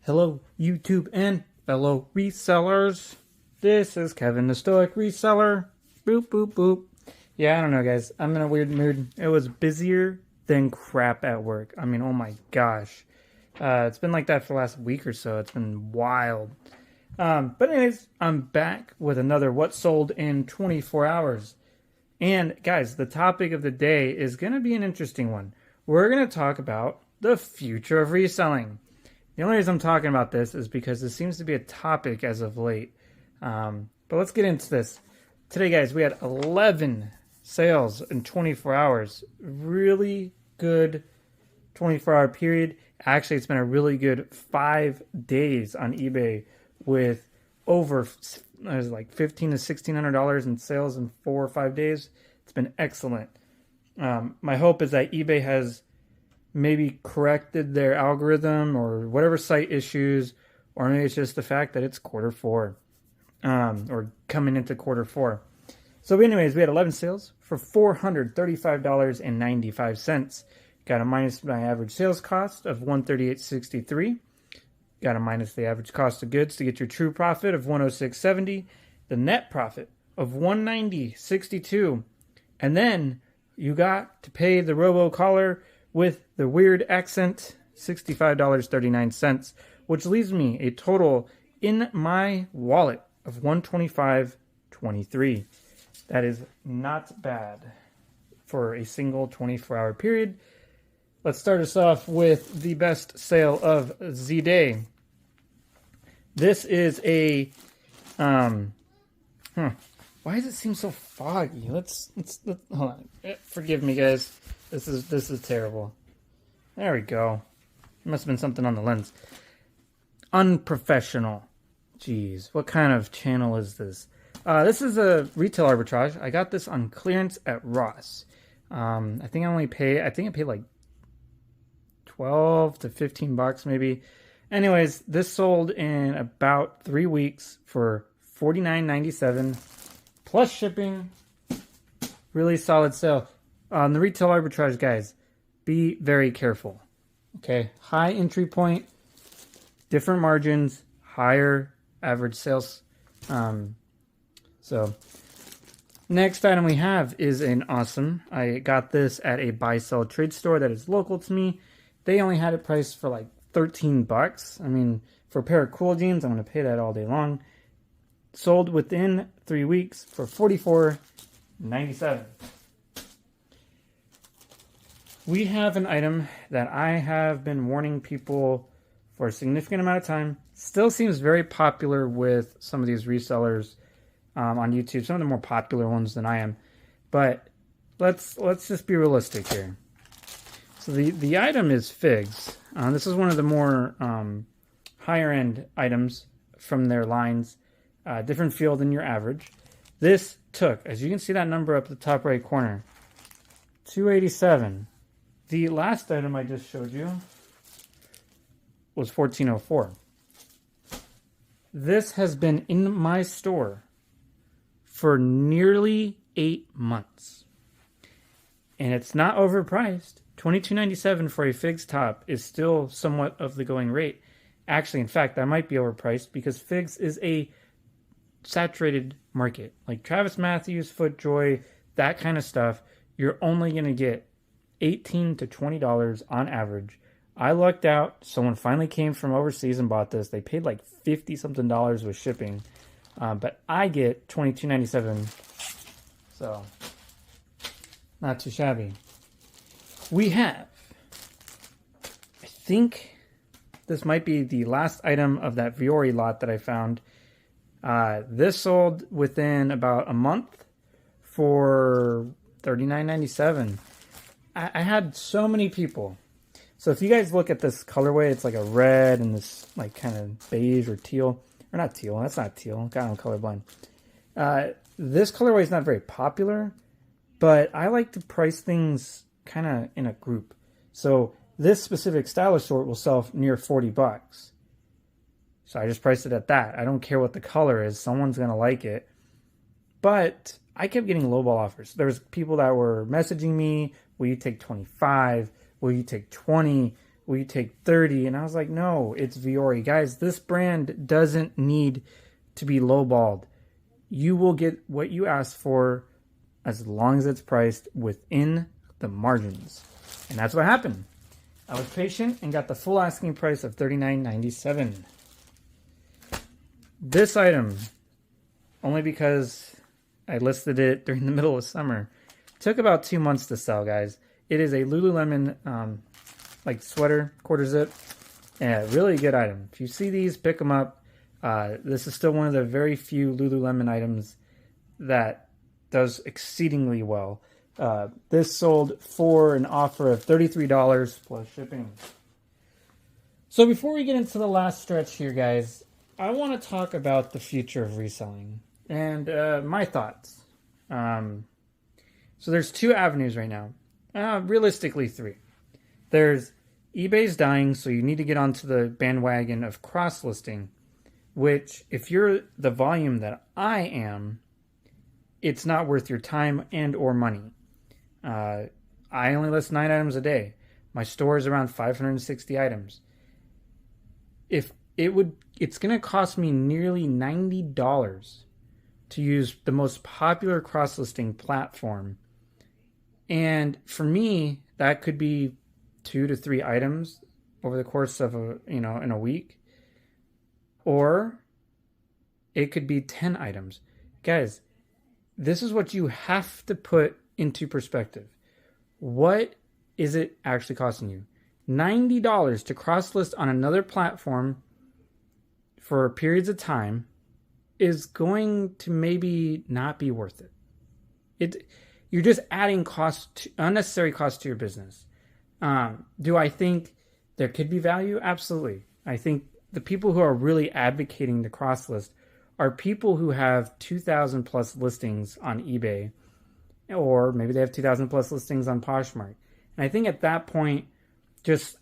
Hello, YouTube and fellow resellers. This is Kevin, the Stoic Reseller. Boop, boop, boop. Yeah, I don't know, guys. I'm in a weird mood. It was busier than crap at work. I mean, oh my gosh. It's been like that for the last week or so. It's been wild. But anyways, I'm back with another What Sold in 24 Hours. And guys, the topic of the day is going to be an interesting one. We're going to talk about the future of reselling. The only reason I'm talking about this is because this seems to be a topic as of late. But let's get into this. Today, guys, we had 11 sales in 24 hours. Really good 24-hour period. Actually, it's been a really good 5 days on eBay with over like $1,500 to $1,600 in sales in 4 or 5 days. It's been excellent. My hope is that eBay has maybe corrected their algorithm or whatever site issues, or maybe it's just the fact that it's quarter 4 or coming into quarter 4. So anyways, we had 11 sales for $435.95. Got to minus my average sales cost of $138.63. Got to minus the average cost of goods to get your true profit of $106.70. The net profit of $190.62. And then you got to pay the robo-caller with the weird accent, $65.39, which leaves me a total in my wallet of $125.23. That is not bad for a single 24-hour period. Let's start us off with the best sale of the day. This is a why does it seem so foggy? Let's hold on. Forgive me, guys. This is terrible. There we go. Must have been something on the lens. Unprofessional. Jeez, what kind of channel is this? This is a retail arbitrage. I got this on clearance at Ross. I think I paid like 12 to 15 bucks maybe. Anyways, this sold in about 3 weeks for $49.97 plus shipping. Really solid sale. On the retail arbitrage, guys, be very careful. Okay, high entry point, different margins, higher average sales. So next item we have is an awesome. I got this at a buy-sell trade store that is local to me. They only had it priced for like 13 bucks. I mean, for a pair of cool jeans, I'm going to pay that all day long. Sold within 3 weeks for $44.97. We have an item that I have been warning people for a significant amount of time. Still seems very popular with some of these resellers on YouTube. Some of the more popular ones than I am. But let's just be realistic here. So the item is figs. This is one of the more higher end items from their lines. Different feel than your average. This took, as you can see that number up the top right corner, $287. The last item I just showed you was $14.04. This has been in my store for nearly 8 months. And it's not overpriced. $22.97 for a figs top is still somewhat of the going rate. Actually, in fact, that might be overpriced because figs is a saturated market. Like Travis Matthews, FootJoy, that kind of stuff, you're only going to get $18 to $20 on average. I lucked out. Someone finally came from overseas and bought this. They paid like $50-something with shipping. But I get $22.97. So, not too shabby. We have, I think this might be the last item of that Viore lot that I found. This sold within about a month for $39.97. I had so many people. So if you guys look at this colorway, it's like a red and this like kind of beige or teal. Or not teal, that's not teal. God, I'm colorblind. This colorway is not very popular, but I like to price things kind of in a group. So this specific style of short will sell near 40 bucks. So I just priced it at that. I don't care what the color is. Someone's going to like it. But I kept getting lowball offers. There was people that were messaging me, will you take 25? Will you take 20? will you take 30? And I was like, no, it's Viore. Guys, this brand doesn't need to be lowballed. You will get what you asked for as long as it's priced within the margins. And that's what happened. I was patient and got the full asking price of $39.97. This item, only because I listed it during the middle of summer, took about 2 months to sell, guys. It is a Lululemon like sweater, quarter zip. Yeah, really good item. If you see these, pick them up. This is still one of the very few Lululemon items that does exceedingly well. This sold for an offer of $33 plus shipping. So before we get into the last stretch here, guys, I want to talk about the future of reselling and my thoughts. So there's 2 avenues right now. Realistically 3. There's eBay's dying, so you need to get onto the bandwagon of cross-listing, which if you're the volume that I am, it's not worth your time and or money. I only list 9 items a day. My store is around 560 items. It's going to cost me nearly $90 to use the most popular cross-listing platform. And for me, that could be 2 to 3 items over the course of in a week. Or it could be 10 items. Guys, this is what you have to put into perspective. What is it actually costing you? $90 to cross-list on another platform for periods of time is going to maybe not be worth it. You're just adding unnecessary cost to your business. Do I think there could be value? Absolutely. I think the people who are really advocating the cross-list are people who have 2,000 plus listings on eBay, or maybe they have 2,000 plus listings on Poshmark. And I think at that point, just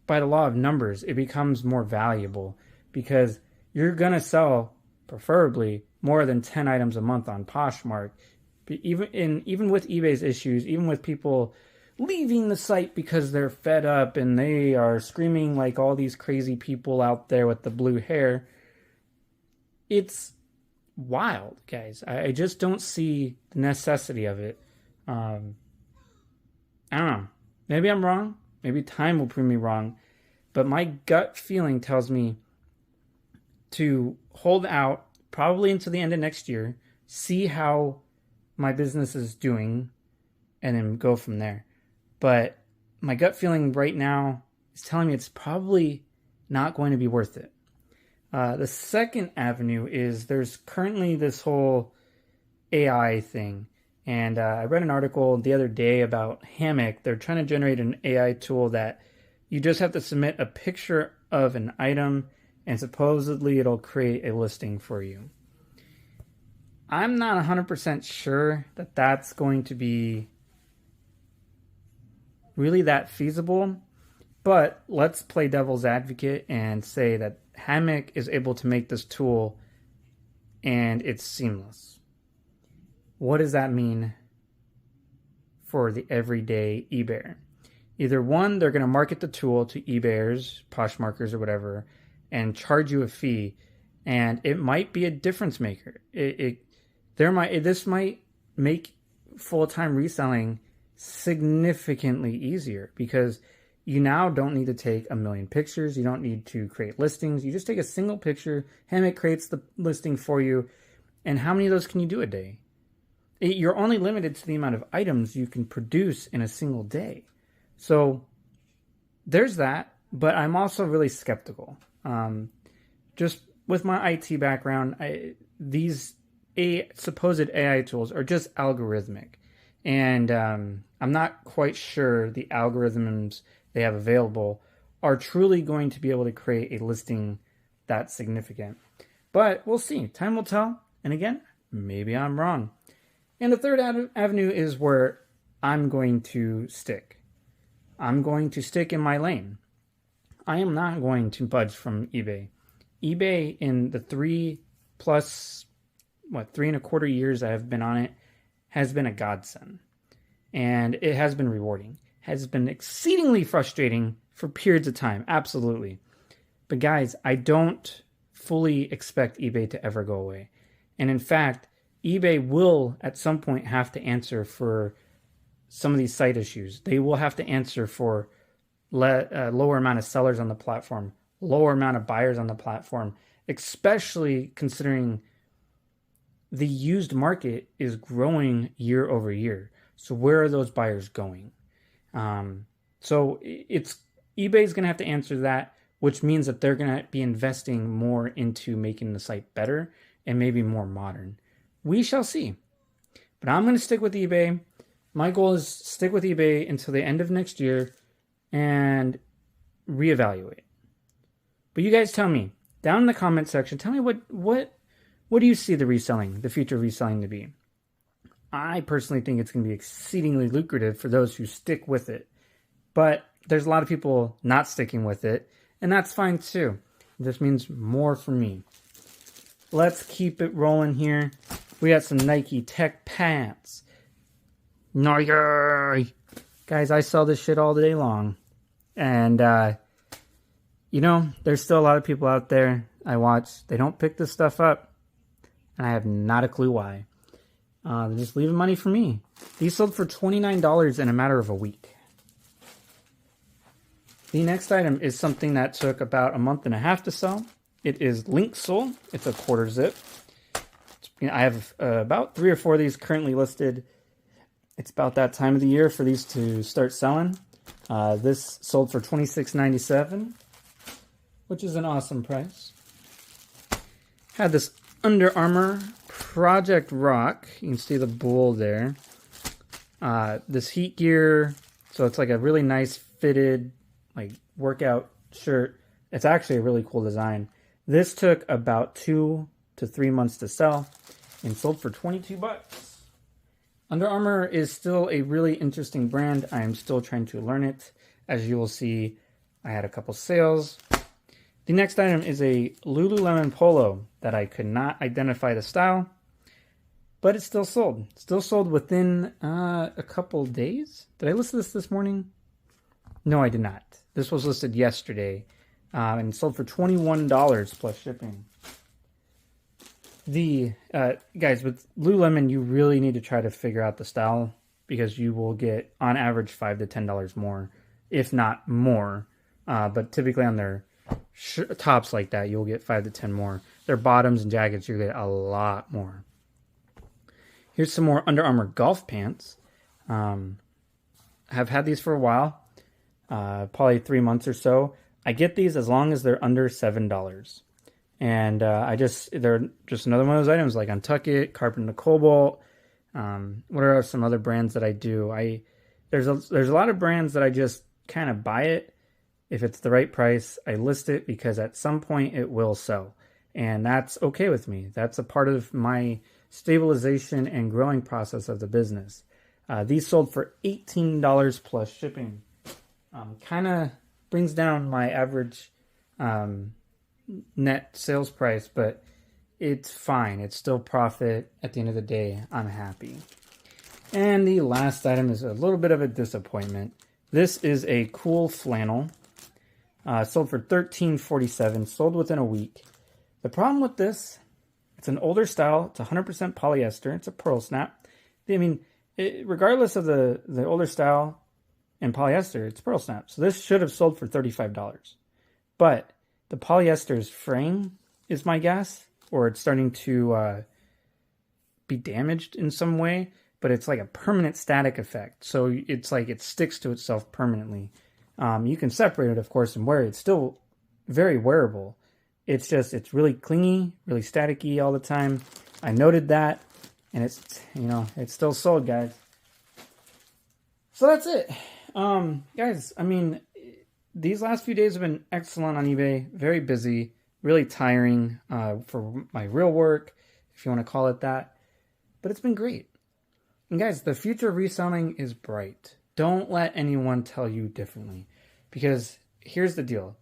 by the law of numbers, it becomes more valuable because you're going to sell preferably more than 10 items a month on Poshmark. But even with eBay's issues, even with people leaving the site because they're fed up and they are screaming like all these crazy people out there with the blue hair, it's wild, guys. I just don't see the necessity of it. I don't know. Maybe I'm wrong. Maybe time will prove me wrong. But my gut feeling tells me to hold out probably until the end of next year, see how my business is doing, and then go from there. But my gut feeling right now is telling me it's probably not going to be worth it. The second avenue is there's currently this whole AI thing. And I read an article the other day about Hammock. They're trying to generate an AI tool that you just have to submit a picture of an item and supposedly it'll create a listing for you. I'm not 100% sure that that's going to be really that feasible, but let's play devil's advocate and say that Hammock is able to make this tool and it's seamless. What does that mean for the everyday eBayer? Either one, they're going to market the tool to eBayers, Poshmarkers, or whatever, and charge you a fee, and it might be a difference maker. This might make full-time reselling significantly easier because you now don't need to take a million pictures. You don't need to create listings. You just take a single picture. Hammock creates the listing for you. And how many of those can you do a day? You're only limited to the amount of items you can produce in a single day. So there's that, but I'm also really skeptical. Just with my IT background, these supposed AI tools are just algorithmic. And I'm not quite sure the algorithms they have available are truly going to be able to create a listing that's significant. But we'll see. Time will tell. And again, maybe I'm wrong. And the third avenue is where I'm going to stick. I'm going to stick in my lane. I am not going to budge from eBay. eBay, in the 3.25 years I have been on it, has been a godsend. And it has been rewarding. Has been exceedingly frustrating for periods of time, absolutely. But guys, I don't fully expect eBay to ever go away. And in fact, eBay will at some point have to answer for some of these site issues. They will have to answer for lower amount of sellers on the platform, lower amount of buyers on the platform, especially considering the used market is growing year over year. So where are those buyers going? So it's eBay's going to have to answer that, which means that they're going to be investing more into making the site better and maybe more modern. We shall see. But I'm going to stick with eBay. My goal is stick with eBay until the end of next year and reevaluate. But you guys tell me down in the comment section, tell me what do you see the future of reselling to be? I personally think it's going to be exceedingly lucrative for those who stick with it. But there's a lot of people not sticking with it, and that's fine too. This means more for me. Let's keep it rolling here. We got some Nike Tech pants. Nike! Guys, I sell this shit all day long. And, there's still a lot of people out there I watch. They don't pick this stuff up. And I have not a clue why. They're just leaving money for me. These sold for $29 in a matter of a week. The next item is something that took about a month and a half to sell. It is Link Sole. It's a quarter zip. I have about 3 or 4 of these currently listed. It's about that time of the year for these to start selling. This sold for $26.97, which is an awesome price. Had this Under Armour Project Rock. You can see the bull there. This heat gear. So it's like a really nice fitted workout shirt. It's actually a really cool design. This took about 2 to 3 months to sell and sold for $22. Under Armour is still a really interesting brand. I am still trying to learn it. As you will see, I had a couple sales. The next item is a Lululemon polo that I could not identify the style, but it's still sold. Still sold within a couple days. Did I list this morning? No, I did not. This was listed yesterday and sold for $21 plus shipping. Guys, with Lululemon, you really need to try to figure out the style because you will get, on average, $5 to $10 more, if not more. But typically on their tops like that, you'll get 5 to 10 more. Their bottoms and jackets, you get a lot more. Here's some more Under Armour golf pants. Have had these for a while, probably 3 months or so. I get these as long as they're under $7. And they're just another one of those items like Untuckit, Carpenter Cobalt. What are some other brands that I do? There's a lot of brands that I just kind of buy it. If it's the right price, I list it because at some point it will sell. And that's okay with me. That's a part of my stabilization and growing process of the business. These sold for $18 plus shipping. Kind of brings down my average net sales price, but it's fine. It's still profit. At the end of the day, I'm happy. And the last item is a little bit of a disappointment. This is a cool flannel. Sold for $13.47. Sold within a week. The problem with this, it's an older style. It's 100% polyester. It's a pearl snap. I mean, regardless of the older style and polyester, it's pearl snap. So this should have sold for $35. But the polyester's fraying is my guess, or it's starting to be damaged in some way, but it's like a permanent static effect. So it's like it sticks to itself permanently. You can separate it, of course, and wear it. It's still very wearable. It's really clingy, really staticky all the time. I noted that, and it's still sold, guys. So that's it. Guys, I mean, these last few days have been excellent on eBay. Very busy, really tiring for my real work, if you want to call it that. But it's been great. And guys, the future of reselling is bright. Don't let anyone tell you differently. Because here's the deal.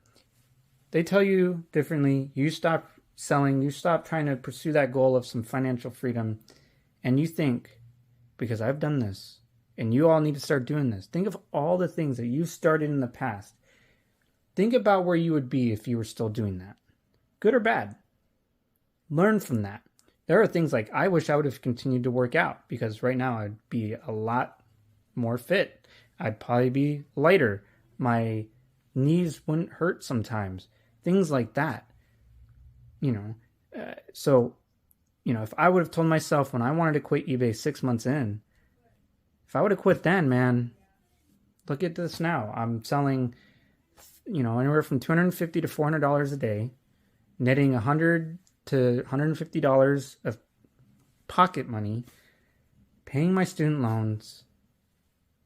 They tell you differently. You stop selling. You stop trying to pursue that goal of some financial freedom. And you think, because I've done this, and you all need to start doing this. Think of all the things that you started in the past. Think about where you would be if you were still doing that. Good or bad. Learn from that. There are things like I wish I would have continued to work out because right now I'd be a lot more fit. I'd probably be lighter. My knees wouldn't hurt sometimes. Things like that. If I would have told myself when I wanted to quit eBay 6 months in, if I would have quit then, man, look at this now. I'm selling, anywhere from $250 to $400 a day, netting $100 to $150 of pocket money, paying my student loans,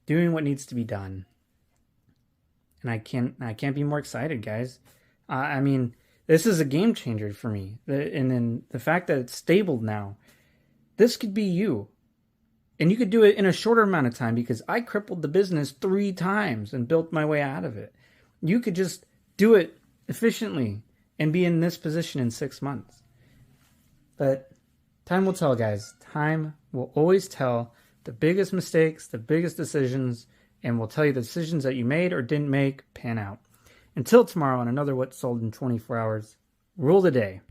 doing what needs to be done. And I can't be more excited, guys. This is a game changer for me. And then the fact that it's stable now, this could be you. And you could do it in a shorter amount of time because I crippled the business 3 times and built my way out of it. You could just do it efficiently and be in this position in 6 months. But time will tell, guys. Time will always tell the biggest mistakes, the biggest decisions, and will tell you the decisions that you made or didn't make pan out. Until tomorrow on another What Sold in 24 Hours, rule the day.